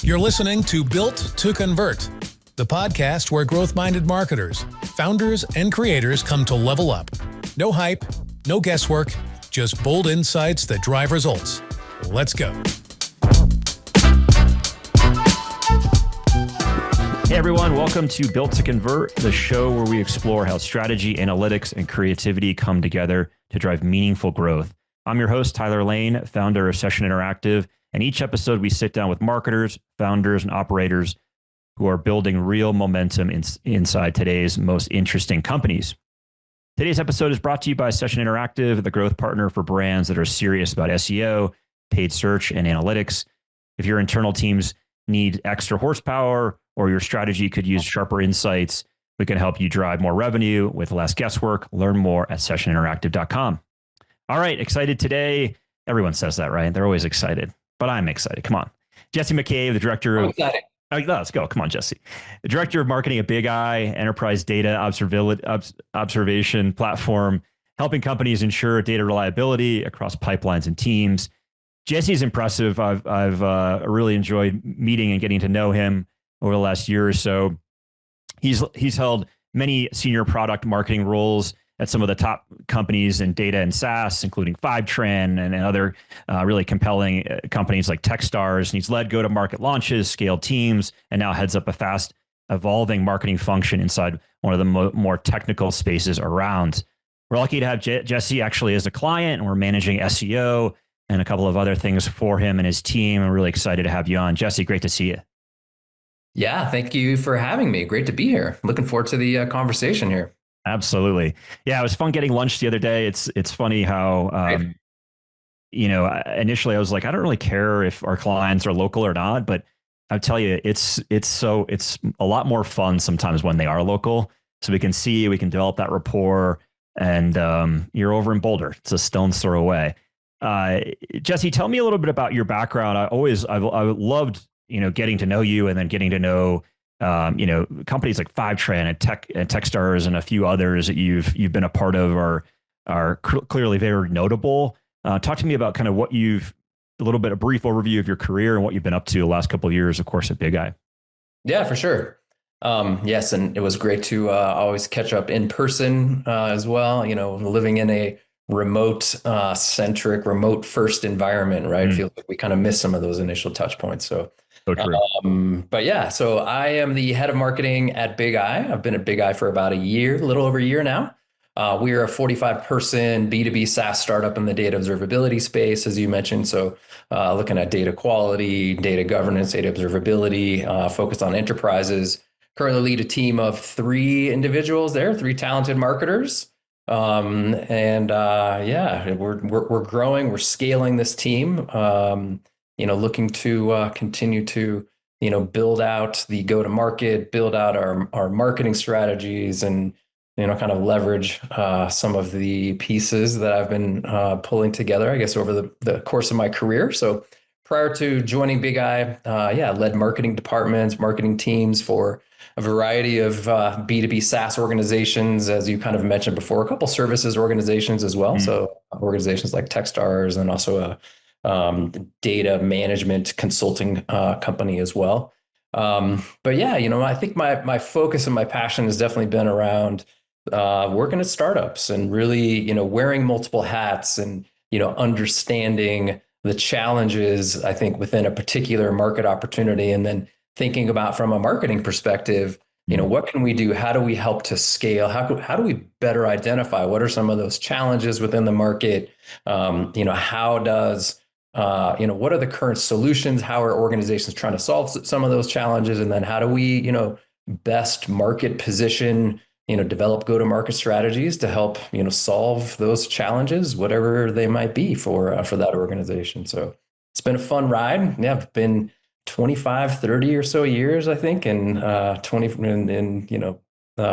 You're listening to Built to Convert, the podcast where growth-minded marketers, founders, and creators come to level up. No hype, no guesswork, just bold insights that drive results. Let's go. Hey everyone, welcome to Built to Convert, the show where we explore how strategy, analytics, and creativity come together to drive meaningful growth. I'm your host, Tyler Lane, founder of Session Interactive, and each episode we sit down with marketers, founders, and operators who are building real momentum inside today's most interesting companies. Today's episode is brought to you by Session Interactive, the growth partner for brands that are serious about SEO, paid search, and analytics. If your internal teams need extra horsepower or your strategy could use sharper insights, we can help you drive more revenue with less guesswork. Learn more at sessioninteractive.com. All right, excited today. Everyone says that, right? They're always excited, but I'm excited. Come on. Jesse McCabe, the director of... Let's go. Come on, Jesse. The director of marketing at Bigeye, enterprise data observation platform, helping companies ensure data reliability across pipelines and teams. Jesse's impressive. I've really enjoyed meeting and getting to know him over the last year or so. He's held many senior product marketing roles at some of the top companies in data and SaaS, including Fivetran and other really compelling companies like Techstars. And he's led go-to-market launches, scaled teams, and now heads up a fast evolving marketing function inside one of the more technical spaces around. We're lucky to have Jesse actually as a client, and we're managing SEO and a couple of other things for him and his team. I'm really excited to have you on. Jesse, great to see you. Yeah, thank you for having me. Great to be here. Looking forward to the conversation here. Absolutely. Yeah, it was fun getting lunch the other day. It's funny how, initially I was like, I don't really care if our clients are local or not, but I'll tell you, it's a lot more fun sometimes when they are local. So we can develop that rapport, and you're over in Boulder. It's a stone's throw away. Jesse, tell me a little bit about your background. I loved, getting to know you and then getting to know, companies like Fivetran and Techstars and a few others that you've been a part of are clearly very notable. Talk to me about kind of a brief overview of your career and what you've been up to the last couple of years, of course, at Bigeye. Yeah, for sure. Yes, and it was great to always catch up in person as well. Living in a remote centric, remote first environment, right? Feels like we kind of miss some of those initial touch points. So true. But yeah, so I am the head of marketing at Bigeye. I've been at Bigeye for about a little over a year now. We are a 45-person B2B SaaS startup in the data observability space, as you mentioned. So looking at data quality, data governance, data observability, focused on enterprises. Currently lead a team of 3 individuals there, 3 talented marketers. We're growing, we're scaling this team. Looking to continue to, build out the go-to-market, build out our marketing strategies, and, kind of leverage some of the pieces that I've been pulling together, I guess, over the course of my career. So prior to joining Bigeye, led marketing departments, marketing teams for a variety of B2B SaaS organizations, as you kind of mentioned before, a couple services organizations as well. So organizations like Techstars, and also a data management consulting company as well. I think my focus and my passion has definitely been around working at startups and really, wearing multiple hats and, understanding the challenges, I think, within a particular market opportunity, and then thinking about from a marketing perspective, what can we do? How do we help to scale? How do we better identify what are some of those challenges within the market? What are the current solutions? How are organizations trying to solve some of those challenges? And then how do we, best market position, develop go-to-market strategies to help, solve those challenges, whatever they might be for that organization. So it's been a fun ride. Yeah, I've been 25, 30 or so years, I think, and 20 in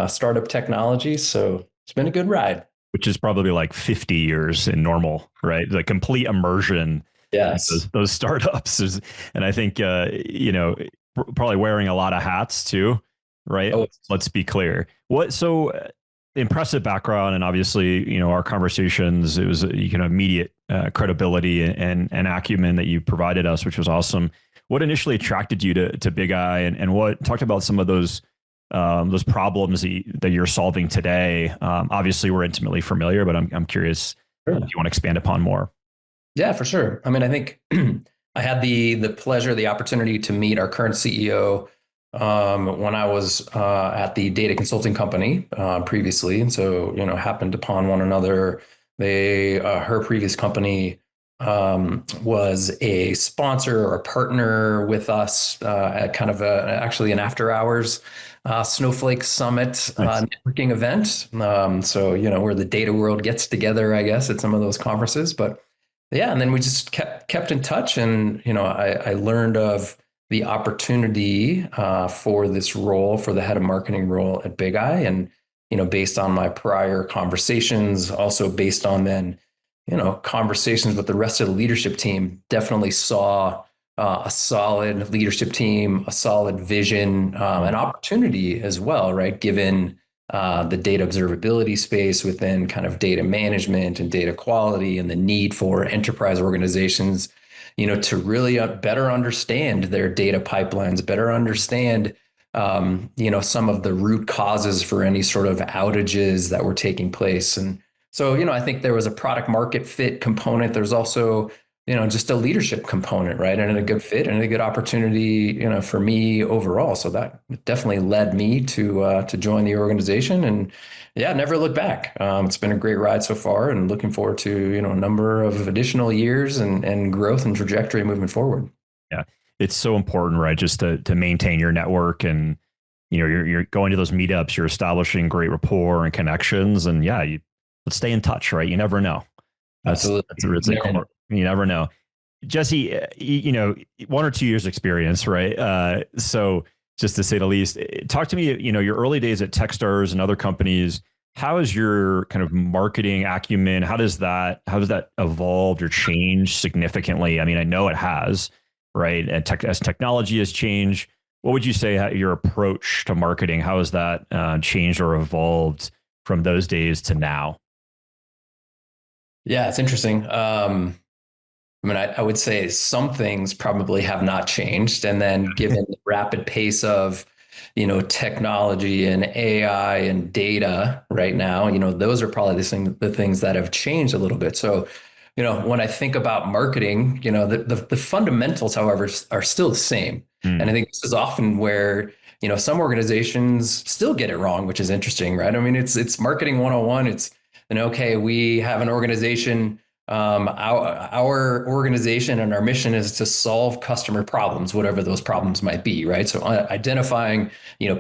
startup technology. So it's been a good ride. Which is probably like 50 years in normal, right? The complete immersion. Yes. Those startups is, and I think, probably wearing a lot of hats too, right? Oh. Let's be clear. Impressive background, and obviously, our conversations, it was immediate credibility and acumen that you provided us, which was awesome. what initially attracted you to Bigeye, and what talked about some of those problems that you're solving today. Obviously, we're intimately familiar, but I'm curious if you want to expand upon more. Yeah, for sure. I mean, I think I had the pleasure, the opportunity to meet our current CEO when I was at the data consulting company previously, and so happened upon one another. Her previous company was a sponsor or a partner with us at kind of actually an after hours Snowflake Summit Nice. networking event. So where the data world gets together, I guess, at some of those conferences. But yeah, and then we just kept in touch, and I learned of the opportunity for this role, for the head of marketing role at Bigeye, and based on my prior conversations, also based on then conversations with the rest of the leadership team, definitely saw a solid leadership team, a solid vision, an opportunity as well, right? Given the data observability space within kind of data management and data quality, and the need for enterprise organizations, to really better understand their data pipelines, better understand, some of the root causes for any sort of outages that were taking place. And so, I think there was a product market fit component. There's also, just a leadership component, right? And a good fit and a good opportunity, for me overall. So that definitely led me to join the organization, and yeah, never look back. It's been a great ride so far, and looking forward to, a number of additional years and growth and trajectory moving forward. Yeah, it's so important, right? Just to maintain your network, and you're going to those meetups, you're establishing great rapport and connections, and yeah, let's stay in touch, right? You never know. Absolutely. It's you never know. Jesse, 1 or 2 years experience, right? So just to say the least, talk to me, your early days at Techstars and other companies. How is your kind of marketing acumen? How does that evolve or change significantly? I mean, I know it has, right? And as technology has changed, what would you say your approach to marketing, how has that changed or evolved from those days to now? Yeah, it's interesting. I mean, I would say some things probably have not changed. And then given the rapid pace of, technology and AI and data right now, those are probably the things that have changed a little bit. So, when I think about marketing, the fundamentals, however, are still the same. And I think this is often where, some organizations still get it wrong, which is interesting, right? I mean, it's marketing 101. It's, okay, we have an organization. Our organization and our mission is to solve customer problems, whatever those problems might be, right? So identifying,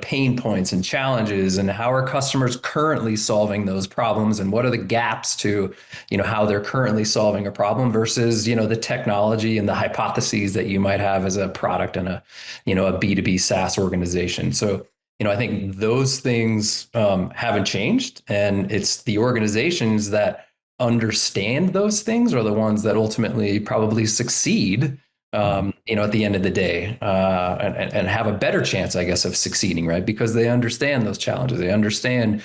pain points and challenges, and how are customers currently solving those problems, and what are the gaps to, how they're currently solving a problem versus, the technology and the hypotheses that you might have as a product and a B2B SaaS organization. So, I think those things haven't changed, and it's the organizations that understand those things are the ones that ultimately probably succeed, at the end of the day, and have a better chance, I guess, of succeeding, right? Because they understand those challenges. They understand,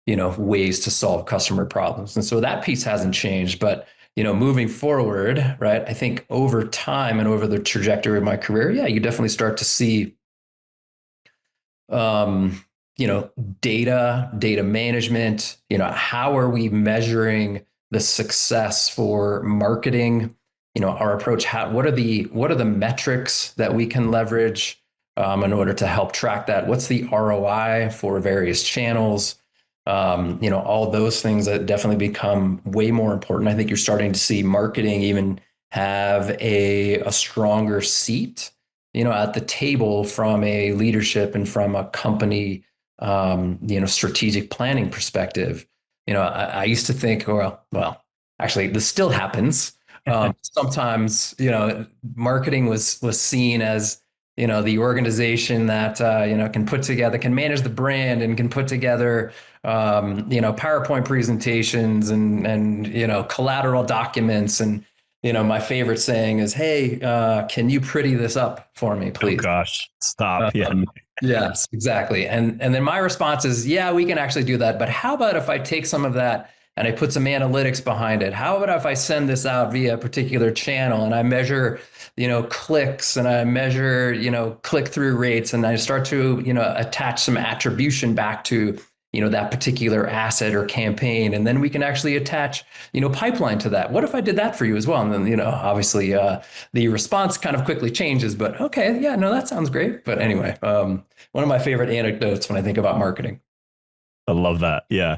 ways to solve customer problems. And so that piece hasn't changed. But, moving forward, right, I think over time and over the trajectory of my career, yeah, you definitely start to see, data management, how are we measuring the success for marketing, our approach, what are the metrics that we can leverage in order to help track that? What's the ROI for various channels? All those things that definitely become way more important. I think you're starting to see marketing even have a stronger seat, at the table from a leadership and from a company, strategic planning perspective. I used to think, well, actually, this still happens. Sometimes, marketing was seen as, the organization that, can manage the brand and can put together, PowerPoint presentations and collateral documents. And, my favorite saying is, hey, can you pretty this up for me, please? Oh gosh, stop. Yeah. Yes, exactly. And then my response is, yeah, we can actually do that. But how about if I take some of that and I put some analytics behind it. How about if I send this out via a particular channel and I measure, clicks, and I measure, click-through rates, and I start to, attach some attribution back to, that particular asset or campaign. And then we can actually attach, pipeline to that. What if I did that for you as well? And then, obviously the response kind of quickly changes, but okay, yeah, no, that sounds great. But anyway, one of my favorite anecdotes when I think about marketing. I love that. Yeah.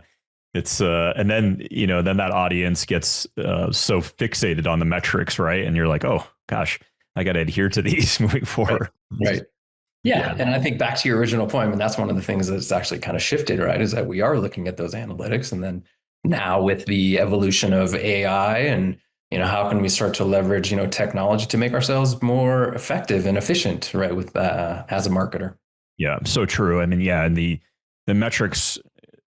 It's and then then that audience gets so fixated on the metrics, right? And you're like, oh gosh, I got to adhere to these moving forward. Right. Yeah. And I think back to your original point, and that's one of the things that's actually kind of shifted, right? Is that we are looking at those analytics. And then now with the evolution of AI and, how can we start to leverage, technology to make ourselves more effective and efficient, right? With as a marketer. Yeah, so true. I mean, yeah, and the metrics,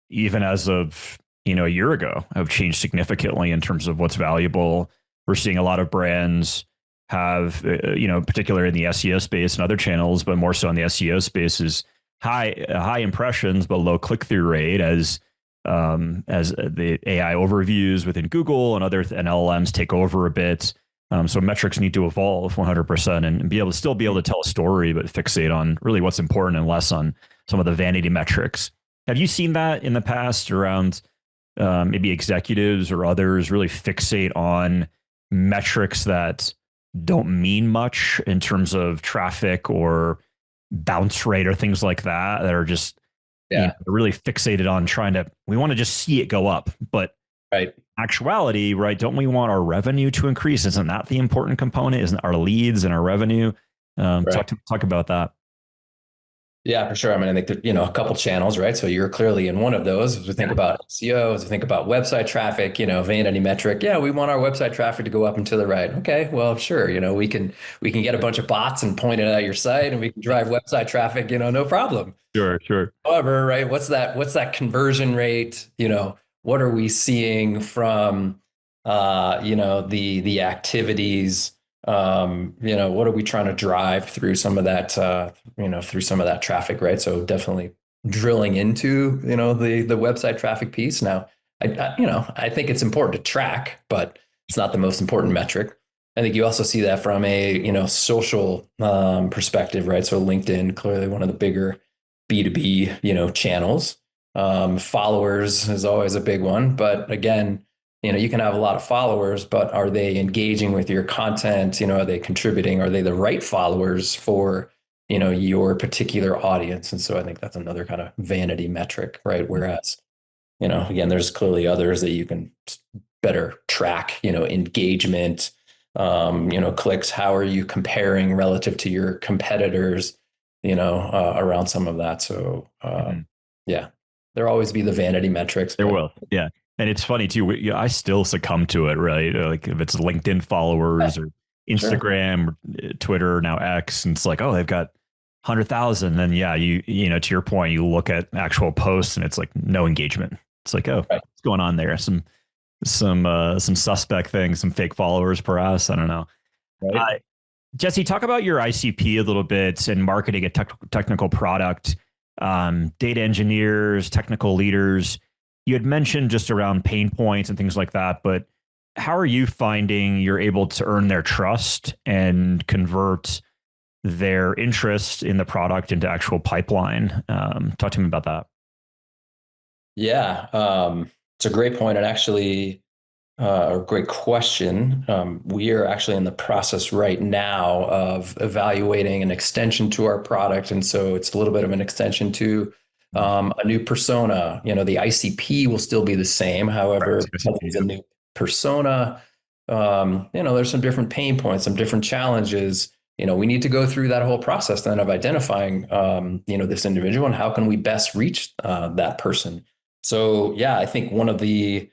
even as of a year ago, have changed significantly in terms of what's valuable. We're seeing a lot of brands have, particularly in the SEO space and other channels, but more so in the SEO space, is high impressions but low click through rate as the AI overviews within Google and other LLMs take over a bit. So metrics need to evolve 100% and be able to tell a story, but fixate on really what's important and less on some of the vanity metrics. Have you seen that in the past around maybe executives or others really fixate on metrics that don't mean much in terms of traffic or bounce rate or things like that are just really fixated on we want to just see it go up, but right. Actuality, right? Don't we want our revenue to increase? Isn't that the important component? Isn't our leads and our revenue? Right. Talk about that. Yeah, for sure. I mean, I think that, a couple channels, right? So you're clearly in one of those. As we think about SEO, as we think about website traffic, vanity metric. Yeah, we want our website traffic to go up and to the right. Okay, well, sure. We can get a bunch of bots and point it at your site, and we can drive website traffic, no problem. Sure. However, right, what's that conversion rate? What are we seeing from the activities? What are we trying to drive through some of that traffic, right? So definitely drilling into the website traffic piece. Now, I think it's important to track, but it's not the most important metric. I think you also see that from a social perspective, right? So LinkedIn, clearly one of the bigger B2B channels. Followers is always a big one, but again, you can have a lot of followers, but are they engaging with your content? Are they contributing? Are they the right followers for your particular audience? And so I think that's another kind of vanity metric, right? Whereas again, there's clearly others that you can better track. Engagement, clicks. How are you comparing relative to your competitors? Around some of that. So yeah, there'll always be the vanity metrics. There will, yeah. And it's funny too. I still succumb to it, right? Like if it's LinkedIn followers or Instagram, or Twitter, now X, and it's like, oh, they've got 100,000. Then yeah, you to your point, you look at actual posts and it's like no engagement. It's like, oh, what's going on there? Some suspect things, some fake followers perhaps. I don't know. Right. Jesse, talk about your ICP a little bit and marketing a technical product, data engineers, technical leaders. You had mentioned just around pain points and things like that, but how are you finding you're able to earn their trust and convert their interest in the product into actual pipeline? Talk to me about that. Yeah, it's a great point, and actually a great question. We are actually in the process right now of evaluating an extension to our product, and so it's a little bit of an extension to a new persona. The ICP will still be the same. However, it's a new persona. There's some different pain points, some different challenges. We need to go through that whole process then of identifying, this individual and how can we best reach that person. So yeah, I think one of the,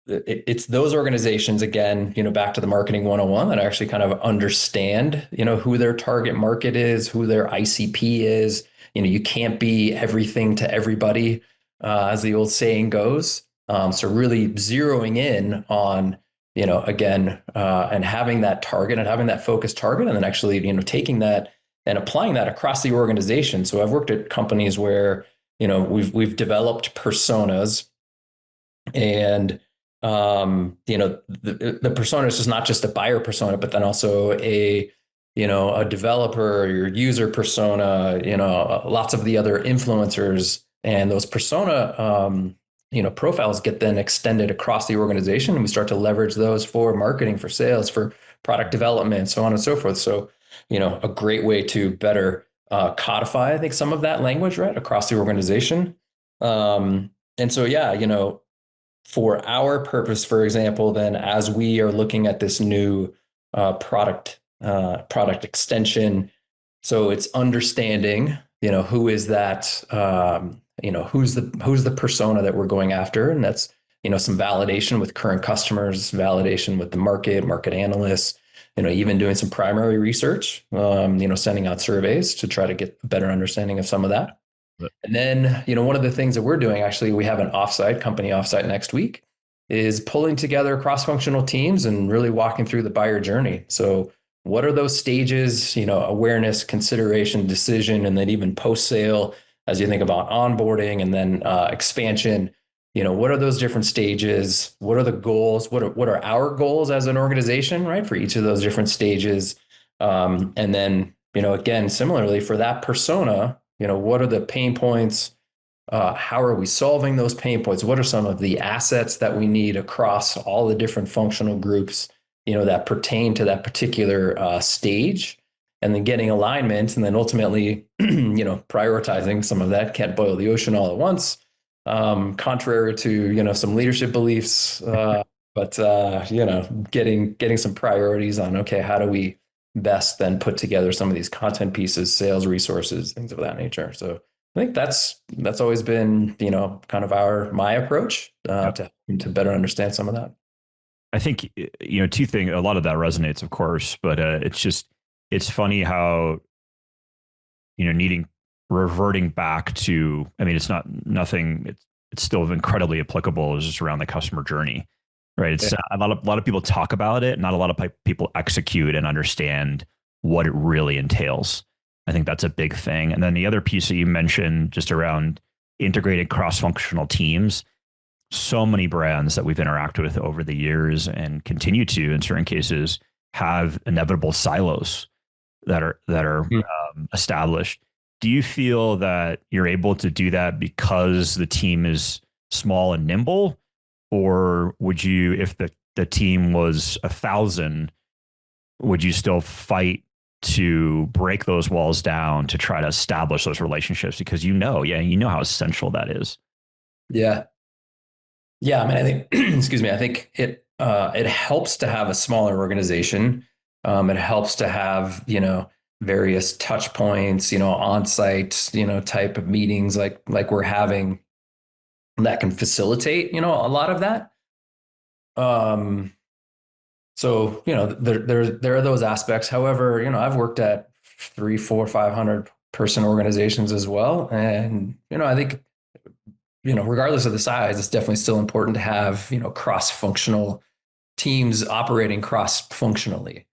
it's those organizations, again, back to the marketing 101, that actually kind of understand, who their target market is, who their ICP is. You can't be everything to everybody, as the old saying goes. So really zeroing in on, again, and having that target and having that focused target, and then actually, taking that and applying that across the organization. So I've worked at companies where, we've developed personas And the persona is just not just a buyer persona, but then also a developer, your user persona, lots of the other influencers, and those persona, profiles get then extended across the organization, and we start to leverage those for marketing, for sales, for product development, so on and so forth. So, a great way to better codify, I think, some of that language, right, across the organization. And so, yeah, for our purpose, for example, then as we are looking at this new product extension, so it's understanding, who is that, who's the persona that we're going after, and that's some validation with current customers, validation with the market analysts, even doing some primary research, sending out surveys to try to get a better understanding of some of that. And then, one of the things that we're doing, actually, we have an company offsite next week, is pulling together cross-functional teams and really walking through the buyer journey. So what are those stages, awareness, consideration, decision, and then even post-sale, as you think about onboarding and then expansion, what are those different stages? What are the goals? What are our goals as an organization, right, for each of those different stages? And then, again, similarly for that persona, what are the pain points? How are we solving those pain points? What are some of the assets that we need across all the different functional groups, that pertain to that particular stage? And then getting alignment, and then ultimately, prioritizing some of that. Can't boil the ocean all at once, contrary to some leadership beliefs. But getting some priorities on, okay, how do we best then put together some of these content pieces, sales resources, things of that nature. So I think that's always been, kind of my approach to better understand some of that. I think, two things, a lot of that resonates, of course, but it's funny how, reverting back to, I mean, it's not nothing, it's still incredibly applicable, is just around the customer journey. Right. It's a lot of people talk about it. Not a lot of people execute and understand what it really entails. I think that's a big thing. And then the other piece that you mentioned, just around integrated cross-functional teams, so many brands that we've interacted with over the years and continue to, in certain cases, have inevitable silos that are established. Do you feel that you're able to do that because the team is small and nimble? Or would you, if the team was 1,000, would you still fight to break those walls down to try to establish those relationships? Because you know how essential that is. Yeah. I mean, I think, excuse me, I think it helps to have a smaller organization. It helps to have, various touch points, on-site, type of meetings like we're having, that can facilitate, a lot of that. So, there are those aspects. However, I've worked at 300, 400, 500 person organizations as well. And, I think, regardless of the size, it's definitely still important to have, cross-functional teams operating cross-functionally.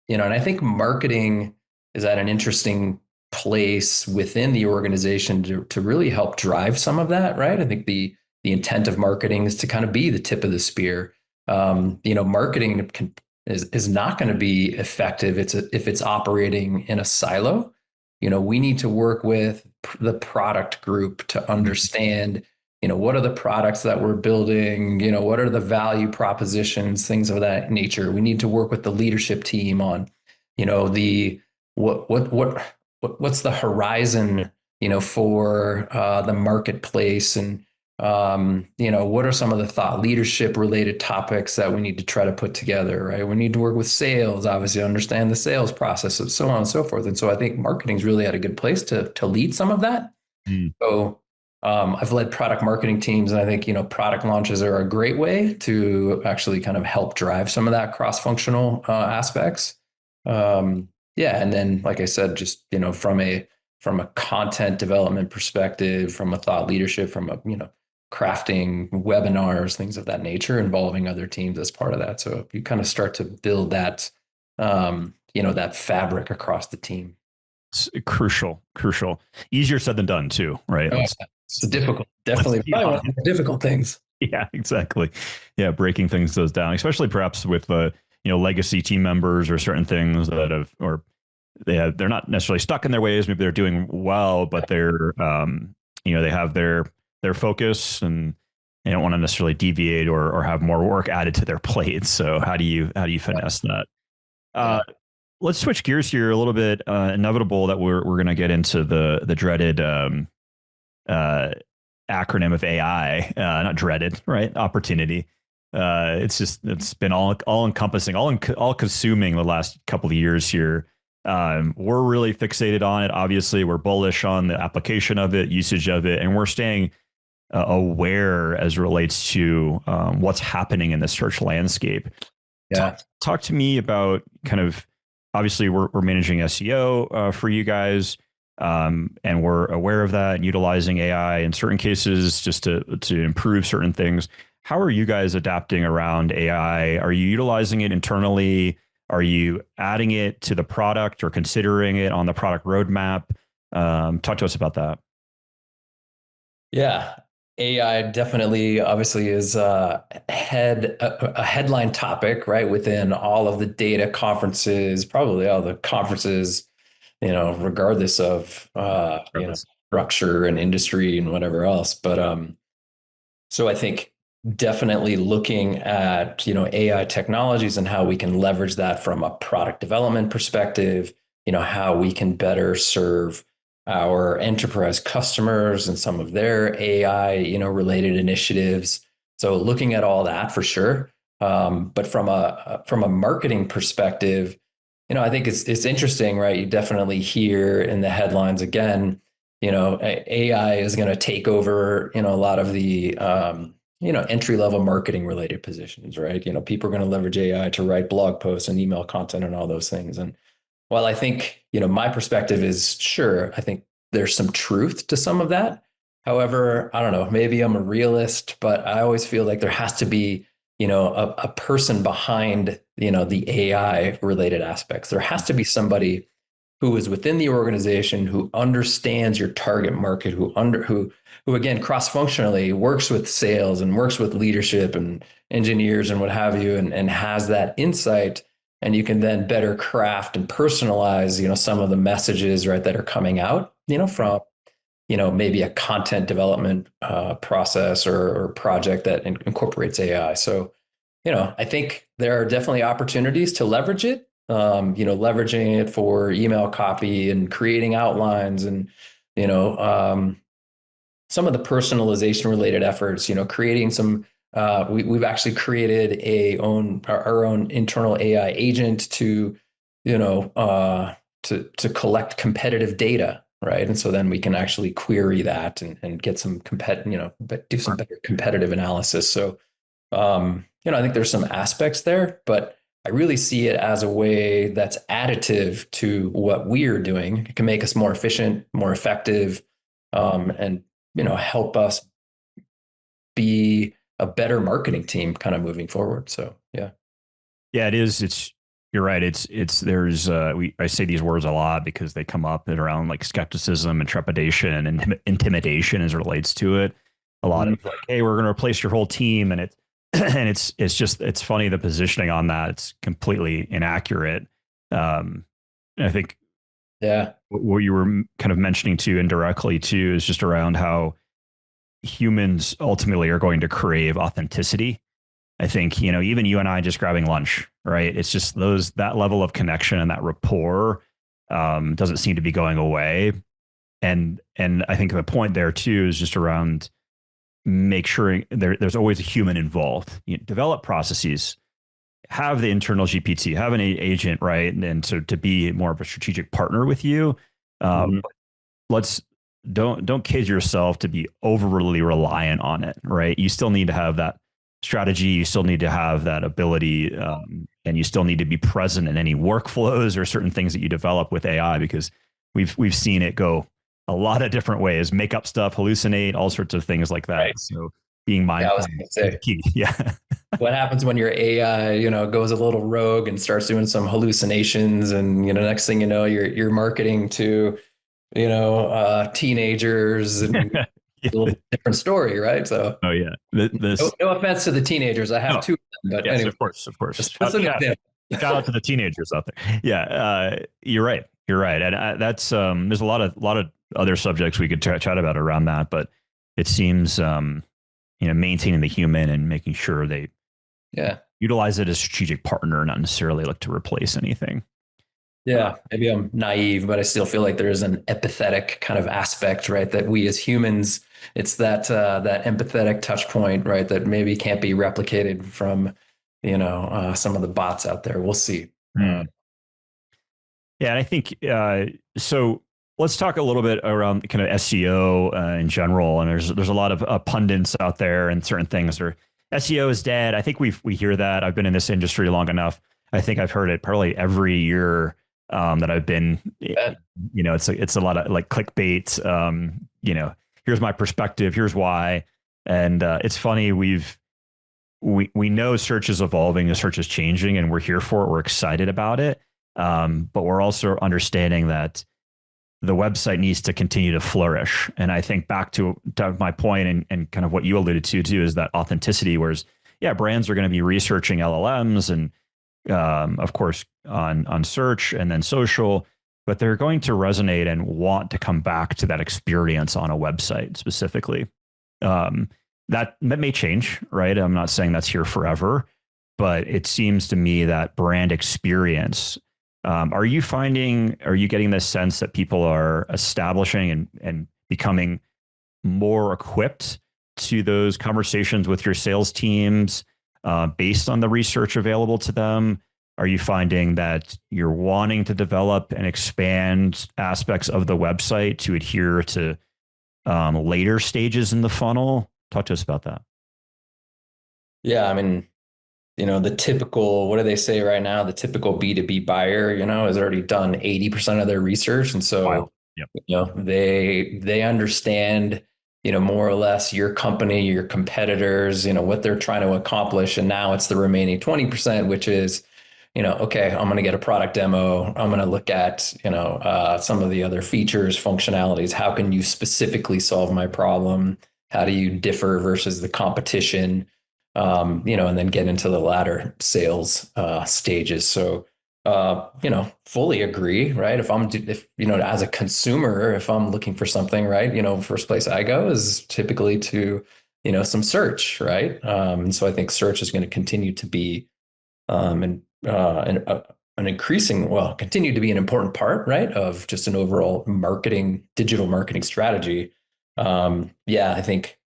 And I think marketing is at an interesting place within the organization to really help drive some of that, right? I think the intent of marketing is to kind of be the tip of the spear. Marketing is not going to be effective if it's operating in a silo. We need to work with the product group to understand, what are the products that we're building, what are the value propositions, things of that nature. We need to work with the leadership team on, what's the horizon, for the marketplace, and what are some of the thought leadership related topics that we need to try to put together, right? We need to work with sales, obviously understand the sales process, and so on and so forth. And so I think marketing is really at a good place to lead some of that. So I've led product marketing teams, and I think, product launches are a great way to actually kind of help drive some of that cross-functional aspects. And then, like I said, just, from a content development perspective, from a thought leadership, from a, crafting webinars, things of that nature, involving other teams as part of that. So you kind of start to build that, that fabric across the team. It's crucial. Easier said than done too, right? It's difficult, definitely one of the difficult things. Yeah, exactly. Yeah, breaking those down, especially perhaps with legacy team members or certain things that have, or they're not necessarily stuck in their ways. Maybe they're doing well, but they're they have their focus, and they don't want to necessarily deviate or have more work added to their plate. So how do you finesse that? Yeah. Let's switch gears here a little bit. Inevitable that we're going to get into the dreaded uh, acronym of AI, not dreaded, right? Opportunity. It's been all encompassing, all consuming the last couple of years here. We're really fixated on it. Obviously, we're bullish on the application of it, usage of it, and we're staying aware as it relates to what's happening in the search landscape. Yeah. Talk to me about kind of, obviously we're managing SEO for you guys, and we're aware of that and utilizing AI in certain cases just to improve certain things. How are you guys adapting around AI? Are you utilizing it internally? Are you adding it to the product or considering it on the product roadmap? Talk to us about that. Yeah. AI definitely obviously is a headline topic, right? Within all of the data conferences, probably all the conferences, regardless of structure and industry and whatever else. But so I think definitely looking at, AI technologies and how we can leverage that from a product development perspective, how we can better serve our enterprise customers and some of their AI, related initiatives. So looking at all that for sure. But from a marketing perspective, I think it's interesting, right? You definitely hear in the headlines again, AI is going to take over, a lot of the entry level marketing related positions, right? People are going to leverage AI to write blog posts and email content and all those things. And while I think, my perspective is sure, I think there's some truth to some of that. However, I don't know, maybe I'm a realist, but I always feel like there has to be, a person behind, the AI related aspects. There has to be somebody who is within the organization, who understands your target market, who again, cross-functionally works with sales and works with leadership and engineers and what have you, and has that insight. And you can then better craft and personalize, some of the messages, right, that are coming out, from, maybe a content development process or project that incorporates AI. So, I think there are definitely opportunities to leverage it, leveraging it for email copy and creating outlines and, some of the personalization related efforts, creating some, we've actually created our own internal AI agent to, to collect competitive data, right? And so then we can actually query that and get some do some better competitive analysis. So, I think there's some aspects there, but I really see it as a way that's additive to what we're doing. It can make us more efficient, more effective, and help us be a better marketing team kind of moving forward. So yeah. Yeah, it is. You're right. There's I say these words a lot because they come up around like skepticism and trepidation and intimidation as it relates to it. A lot of like, hey, we're going to replace your whole team, and it's funny, the positioning on that, it's completely inaccurate. I think what you were kind of mentioning too indirectly too is just around how humans ultimately are going to crave authenticity. I think, even you and I just grabbing lunch, right? It's just that level of connection and that rapport doesn't seem to be going away. And I think the point there too is just around make sure there's always a human involved. Develop processes, have the internal GPT, have an agent, right? And so to be more of a strategic partner with you. Don't kid yourself to be overly reliant on it, right? You still need to have that strategy. You still need to have that ability, and you still need to be present in any workflows or certain things that you develop with AI, because we've seen it go a lot of different ways, make up stuff, hallucinate, all sorts of things like that. Right. So being mindful is key. Yeah. What happens when your AI, goes a little rogue and starts doing some hallucinations, and next thing you know, you're marketing to teenagers and a little different story, right? So, Oh yeah. no offense to the teenagers. I have No. two of them, but Yes, anyway, of course, of course. that's an example. Shout out to the teenagers out there. Yeah, you're right. You're right, and that's there's a lot of other subjects we could chat about around that, but it seems maintaining the human and making sure they Yeah. utilize it as a strategic partner, not necessarily look to replace anything. Yeah, maybe I'm naive, but I still feel like there is an empathetic kind of aspect, right? That we as humans, it's that empathetic touch point, right? That maybe can't be replicated from, some of the bots out there. We'll see. Hmm. Yeah, and I think so. Let's talk a little bit around kind of SEO in general. And there's a lot of pundits out there and certain things are SEO is dead. I think we hear that. I've been in this industry long enough. I think I've heard it probably every year that I've been. It's a lot of like clickbait. Here's my perspective. Here's why. And it's funny. We know search is evolving. The search is changing, and we're here for it. We're excited about it. But we're also understanding that the website needs to continue to flourish. And I think back to my point and kind of what you alluded to too is that authenticity, whereas, yeah, brands are going to be researching LLMs and of course on search and then social, but they're going to resonate and want to come back to that experience on a website specifically. That may change, right? I'm not saying that's here forever, but it seems to me that brand experience. Are you getting this sense that people are establishing and becoming more equipped to those conversations with your sales teams based on the research available to them? Are you finding that you're wanting to develop and expand aspects of the website to adhere to later stages in the funnel? Talk to us about that. Yeah, I mean, the typical, what do they say right now? The typical B2B buyer, has already done 80% of their research. And so, Wow. Yep. they understand, more or less your company, your competitors, what they're trying to accomplish. And now it's the remaining 20%, which is, okay, I'm going to get a product demo. I'm going to look at, some of the other features, functionalities. How can you specifically solve my problem? How do you differ versus the competition? And then get into the latter sales stages. So, fully agree, right? If as a consumer, if I'm looking for something, right, first place I go is typically to, some search, right? And so I think search is going to continue to be an increasing, continue to be an important part, right, of just an overall digital marketing strategy. I think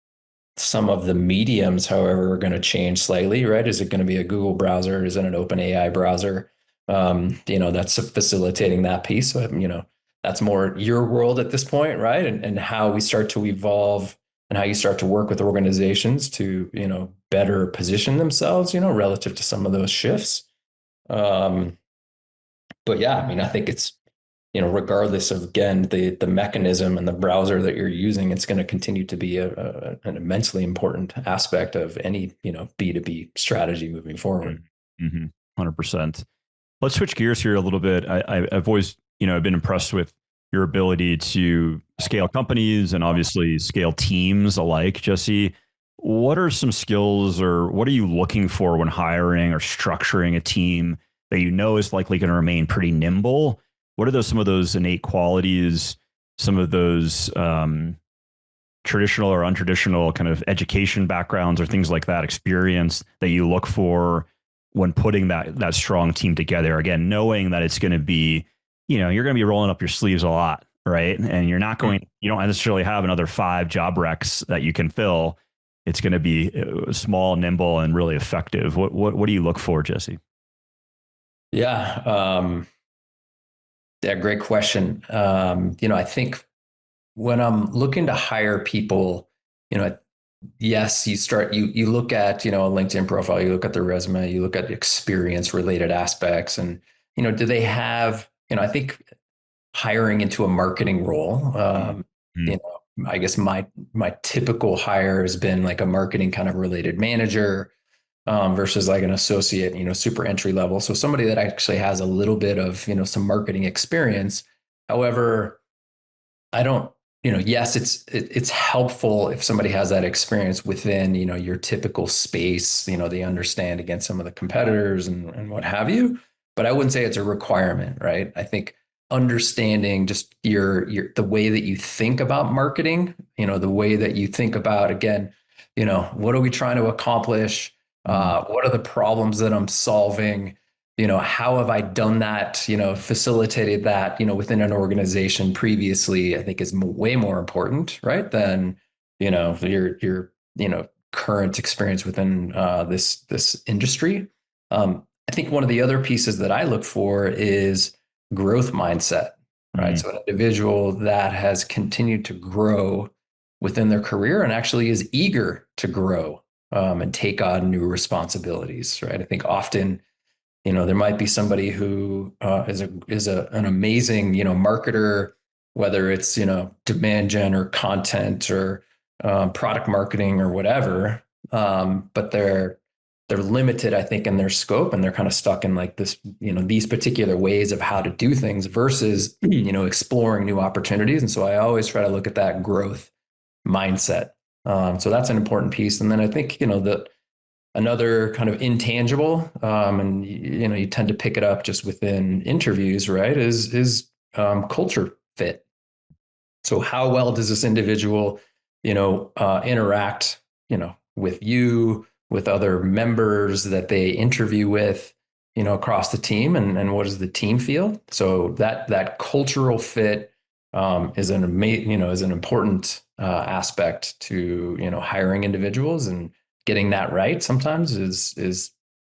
some of the mediums, however, are going to change slightly, right? Is it going to be a Google browser? Is it an OpenAI browser? That's facilitating that piece. So, that's more your world at this point, right? And how we start to evolve and how you start to work with organizations to, better position themselves, relative to some of those shifts. But yeah, I mean, I think it's, regardless of, again, the mechanism and the browser that you're using, it's going to continue to be an immensely important aspect of any, B2B strategy moving forward. Mm-hmm. 100%. Let's switch gears here a little bit. I've always, been impressed with your ability to scale companies and obviously scale teams alike. Jesse, what are some skills or what are you looking for when hiring or structuring a team that is likely going to remain pretty nimble? What are some of those innate qualities, some of those traditional or untraditional kind of education backgrounds or things like that, experience that you look for when putting that strong team together? Again, knowing that it's going to be, you're going to be rolling up your sleeves a lot, right? And you don't necessarily have another 5 job recs that you can fill. It's going to be small, nimble, and really effective. What do you look for, Jesse? Yeah. Yeah, great question. I think when I'm looking to hire people, yes, you look at, a LinkedIn profile, you look at their resume, you look at experience related aspects and, do they have, I think hiring into a marketing role, I guess my typical hire has been like a marketing kind of related manager, versus like an associate, super entry level. So somebody that actually has a little bit of, some marketing experience. However, I don't, yes, it's helpful if somebody has that experience within, your typical space, they understand against some of the competitors and what have you. But I wouldn't say it's a requirement, right? I think understanding just the way that you think about marketing, the way that you think about, again, what are we trying to accomplish? What are the problems that I'm solving? How have I done that, facilitated that, within an organization previously, I think is way more important, right? Than, your current experience within this industry. I think one of the other pieces that I look for is growth mindset, right? So an individual that has continued to grow within their career and actually is eager to grow and take on new responsibilities, right? I think often, there might be somebody who is an amazing, marketer, whether it's, demand gen or content or product marketing or whatever. But they're limited, I think, in their scope, and they're kind of stuck in like this, these particular ways of how to do things versus, exploring new opportunities. And so I always try to look at that growth mindset. So that's an important piece. And then I think, another kind of intangible, and you tend to pick it up just within interviews, right? Is culture fit. So how well does this individual, interact, with you, with other members that they interview with, across the team, and what does the team feel? So that cultural fit is an important aspect to hiring individuals, and getting that right sometimes is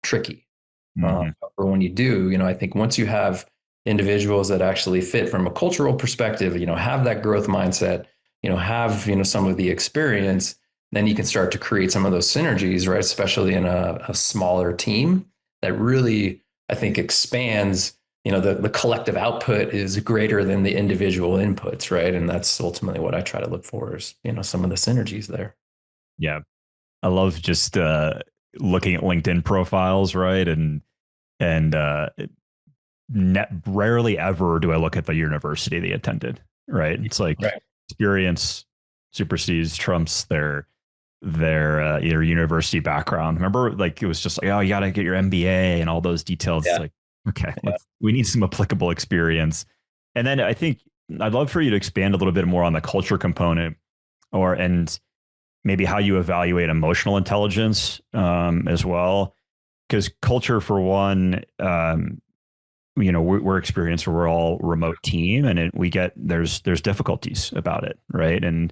tricky. But when you do, I think once you have individuals that actually fit from a cultural perspective, have that growth mindset, have some of the experience, then you can start to create some of those synergies, right? Especially in a smaller team that really, I think, expands. The collective output is greater than the individual inputs, right? And that's ultimately what I try to look for is, some of the synergies there. Yeah. I love just looking at LinkedIn profiles, right? And rarely ever do I look at the university they attended, right? It's like Right. experience supersedes trumps their either university background. Remember, like it was just like, oh, you got to get your MBA and all those details. Yeah. It's like, okay, Yeah. we need some applicable experience. And then I think I'd love for you to expand a little bit more on the culture component, and maybe how you evaluate emotional intelligence as well. Because culture, for one, we're experienced where we're all remote team, and there's difficulties about it, right? And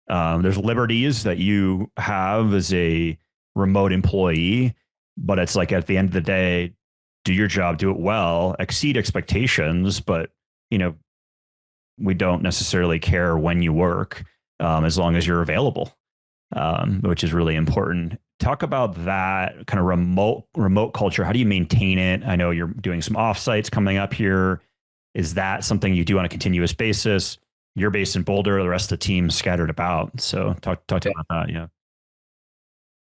there's liberties that you have as a remote employee, but it's like at the end of the day, do your job, do it well, exceed expectations, but we don't necessarily care when you work, as long as you're available, which is really important. Talk about that kind of remote culture. How do you maintain it? I know you're doing some offsites coming up here. Is that something you do on a continuous basis? You're based in Boulder, the rest of the team's scattered about. So talk to me about that. Yeah.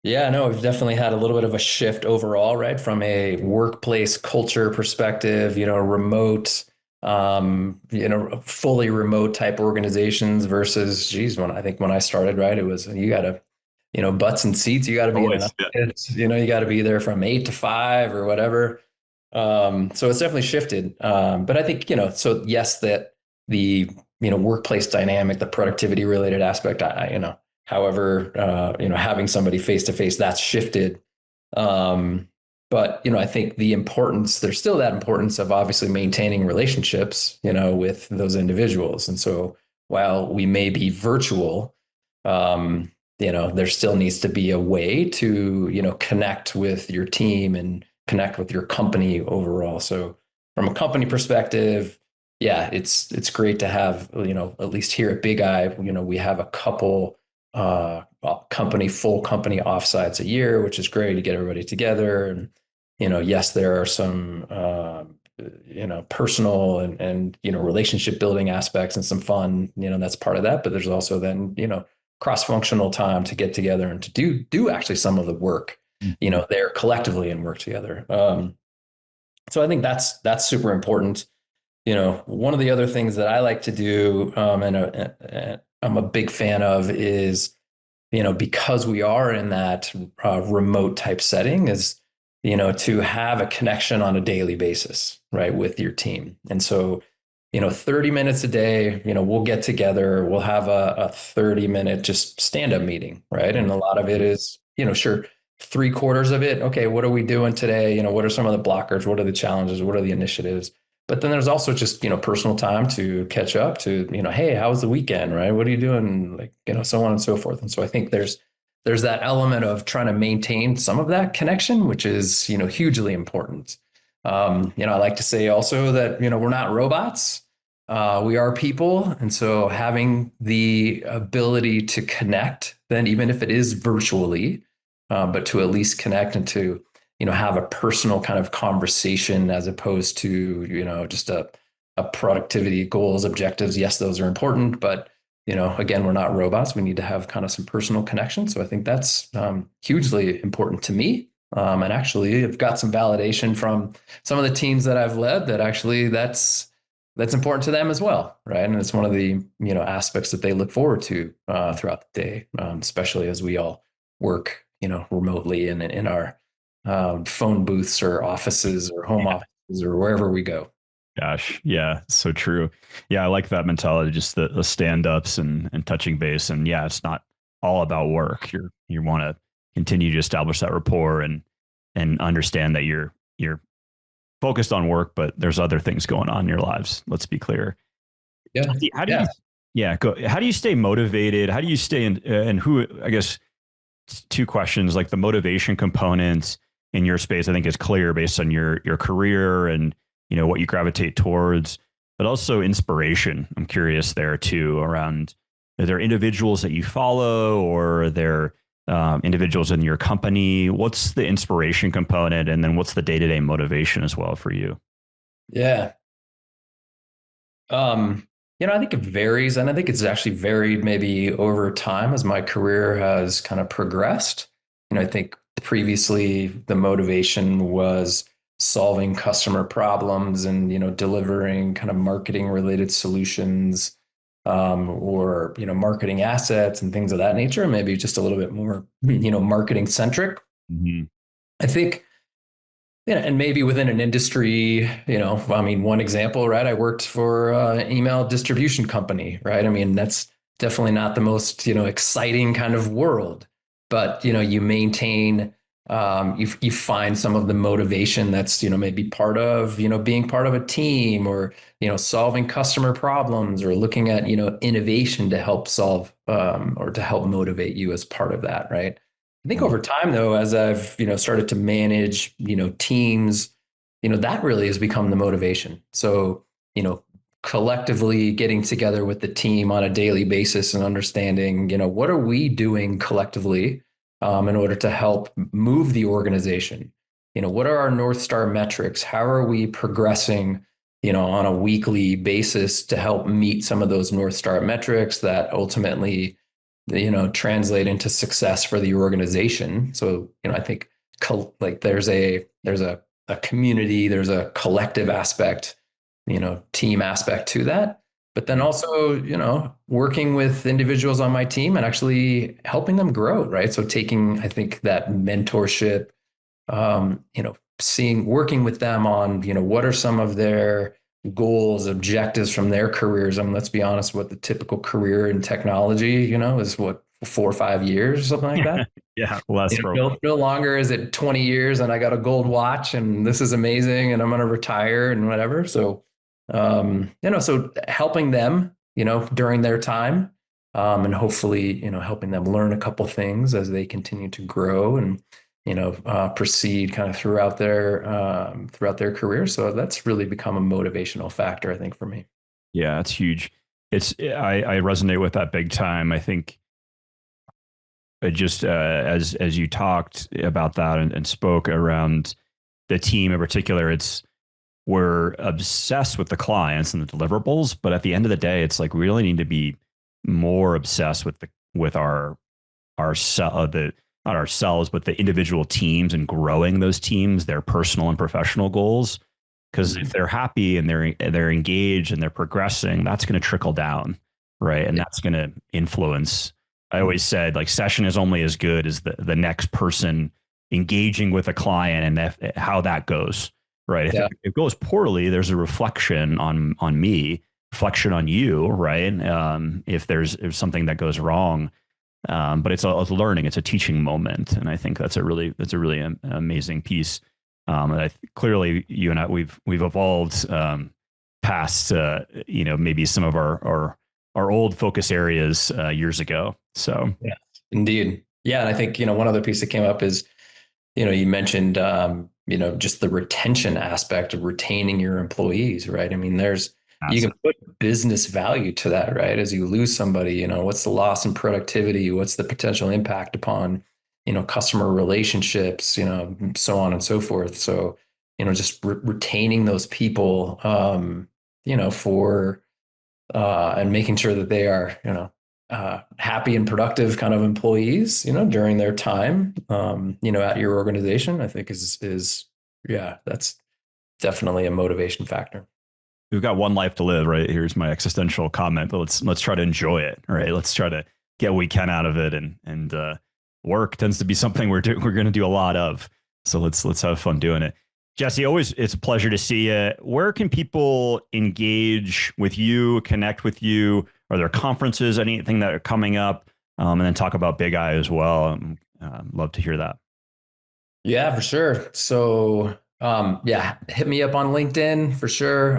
Yeah, no, we've definitely had a little bit of a shift overall, right? From a workplace culture perspective, remote, fully remote type organizations versus, geez, when I started, right, it was, you got to, butts and seats, you got to be in an office, you got to be there from 8 to 5 or whatever. So it's definitely shifted. But I think, so yes, that the, workplace dynamic, the productivity related aspect, however, having somebody face to face, that's shifted. But, I think there's still that importance of obviously maintaining relationships, with those individuals. And so while we may be virtual, there still needs to be a way to, connect with your team and connect with your company overall. So from a company perspective, yeah, it's great to have, at least here at Bigeye, we have a couple full company offsites a year, which is great to get everybody together. And, yes, there are some, personal and, relationship building aspects and some fun, that's part of that. But there's also then, cross-functional time to get together and to do actually some of the work, there collectively and work together. So I think that's super important. One of the other things that I like to do, and I'm a big fan of is, because we are in that remote type setting, is, to have a connection on a daily basis, right, with your team. And so, 30 minutes a day, we'll get together, we'll have a 30-minute just stand-up meeting, right? And a lot of it is, sure, three-quarters of it, okay, what are we doing today? What are some of the blockers? What are the challenges? What are the initiatives? But then there's also just, personal time to catch up to, hey, how was the weekend, right? What are you doing? Like, so on and so forth. And so I think there's that element of trying to maintain some of that connection, which is, hugely important. I like to say also that, we're not robots. We are people. And so having the ability to connect, then even if it is virtually, but to at least connect and to, have a personal kind of conversation as opposed to, just a productivity goals, objectives. Yes, those are important, but, again, we're not robots. We need to have kind of some personal connection. So I think that's hugely important to me. And actually, I've got some validation from some of the teams that I've led that actually that's important to them as well, right? And it's one of the aspects that they look forward to throughout the day, especially as we all work remotely and in our phone booths or offices or home offices or wherever we go. Gosh, yeah, so true. Yeah, I like that mentality, just the stand-ups and touching base. And yeah, it's not all about work. You want to continue to establish that rapport and understand that you're focused on work, but there's other things going on in your lives. Let's be clear. Yeah. How do you how do you stay motivated? How do you stay in and who, I guess, two questions, like the motivation component in your space, I think is clear based on your career and what you gravitate towards, but also inspiration. I'm curious there too around, are there individuals that you follow or are there individuals in your company? What's the inspiration component? And then what's the day-to-day motivation as well for you? Yeah. I think it varies, and I think it's actually varied maybe over time as my career has kind of progressed. I think previously the motivation was solving customer problems and delivering kind of marketing related solutions, or marketing assets and things of that nature. Maybe just a little bit more marketing centric. Mm-hmm. I think. Yeah, and maybe within an industry, one example, right? I worked for an email distribution company, right? I mean, that's definitely not the most, exciting kind of world, but, you maintain, you find some of the motivation that's, maybe part of, being part of a team or, solving customer problems or looking at, innovation to help solve, or to help motivate you as part of that, right? I think over time, though, as I've started to manage teams, that really has become the motivation. So collectively getting together with the team on a daily basis and understanding what are we doing collectively in order to help move the organization. What are our North Star metrics? How are we progressing on a weekly basis to help meet some of those North Star metrics that ultimately translate into success for the organization. So, I think like there's a community, there's a collective aspect, team aspect to that. But then also, working with individuals on my team and actually helping them grow, right? So taking, I think, that mentorship, working with them on, what are some of their goals, objectives from their careers. I mean, let's be honest, what the typical career in technology, is what, 4 or 5 years, something like that. Yeah, less No longer is it 20 years and I got a gold watch and this is amazing and I'm going to retire and whatever. So, so helping them, during their time, and hopefully, helping them learn a couple things as they continue to grow and proceed kind of throughout their career. So that's really become a motivational factor, I think, for me. Yeah, it's huge. I resonate with that big time. I think it just as you talked about that and spoke around the team in particular, we're obsessed with the clients and the deliverables, but at the end of the day, it's like we really need to be more obsessed with our not ourselves, but the individual teams and growing those teams, their personal and professional goals. Because if they're happy and they're engaged and they're progressing, that's going to trickle down. right? And that's going to influence. I always said like session is only as good as the next person engaging with a client and how that goes, right? If it goes poorly, there's a reflection on me, reflection on you, right? If there's something that goes wrong, but it's a learning, it's a teaching moment, and I think that's a really amazing piece. Clearly, you and I we've evolved past maybe some of our old focus areas years ago. So yeah, indeed, yeah, and I think one other piece that came up is you mentioned just the retention aspect of retaining your employees, right? I mean, you can put business value to that, right? As you lose somebody, what's the loss in productivity? What's the potential impact upon, customer relationships, so on and so forth. So, just retaining those people, for, and making sure that they are, happy and productive kind of employees, during their time, at your organization, I think is, yeah, that's definitely a motivation factor. We've got one life to live, right? Here's my existential comment, but let's try to enjoy it, right? Let's try to get what we can out of it, and work tends to be something we're going to do a lot of. So let's have fun doing it. Jesse, always it's a pleasure to see you. Where can people engage with you, connect with you? Are there conferences, anything that are coming up? And then talk about Bigeye as well. Love to hear that. Yeah, for sure. So hit me up on LinkedIn for sure.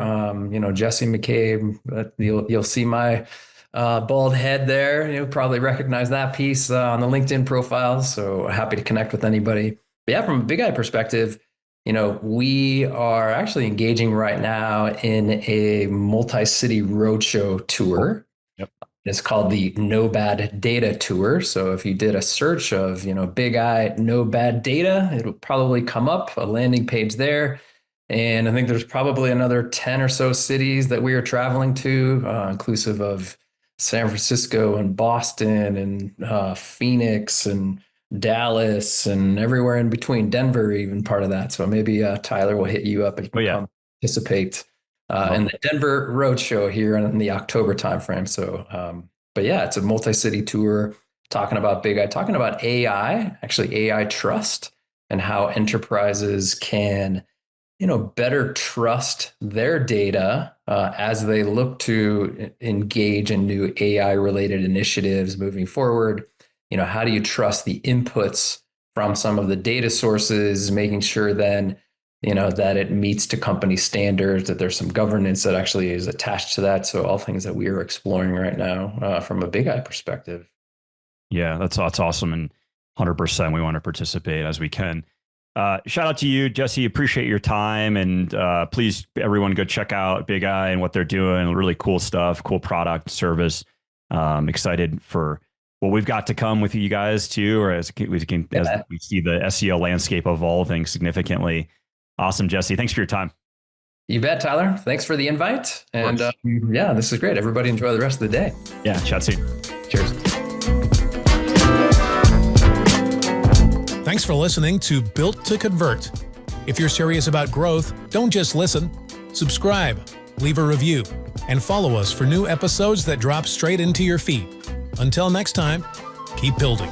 Jesse McCabe, you'll see my bald head there. You'll probably recognize that piece on the LinkedIn profile. So happy to connect with anybody. But yeah, from a Bigeye perspective, we are actually engaging right now in a multi-city roadshow tour. Yep. It's called the No Bad Data Tour. So if you did a search of, Bigeye No Bad Data, it'll probably come up, a landing page there. And I think there's probably another 10 or so cities that we are traveling to, inclusive of San Francisco and Boston and Phoenix and Dallas and everywhere in between, Denver, even part of that. So maybe Tyler will hit you up and come participate in the Denver Roadshow here in the October timeframe. So, but yeah, it's a multi-city tour talking about Bigeye, talking about AI, actually AI trust, and how enterprises can, better trust their data as they look to engage in new AI-related initiatives moving forward. How do you trust the inputs from some of the data sources, making sure then, that it meets to company standards, that there's some governance that actually is attached to that. So all things that we are exploring right now from a Bigeye perspective. Yeah, that's awesome. And 100% we want to participate as we can. Shout out to you, Jesse. Appreciate your time. And please, everyone, go check out Bigeye and what they're doing. Really cool stuff, cool product, service. Excited for what we've got to come with you guys too, or as we see the SEO landscape evolving significantly. Awesome, Jesse. Thanks for your time. You bet, Tyler. Thanks for the invite. And this is great. Everybody enjoy the rest of the day. Yeah, chat soon. Cheers. Thanks for listening to Built to Convert. If you're serious about growth, don't just listen. Subscribe, leave a review, and follow us for new episodes that drop straight into your feed. Until next time, keep building.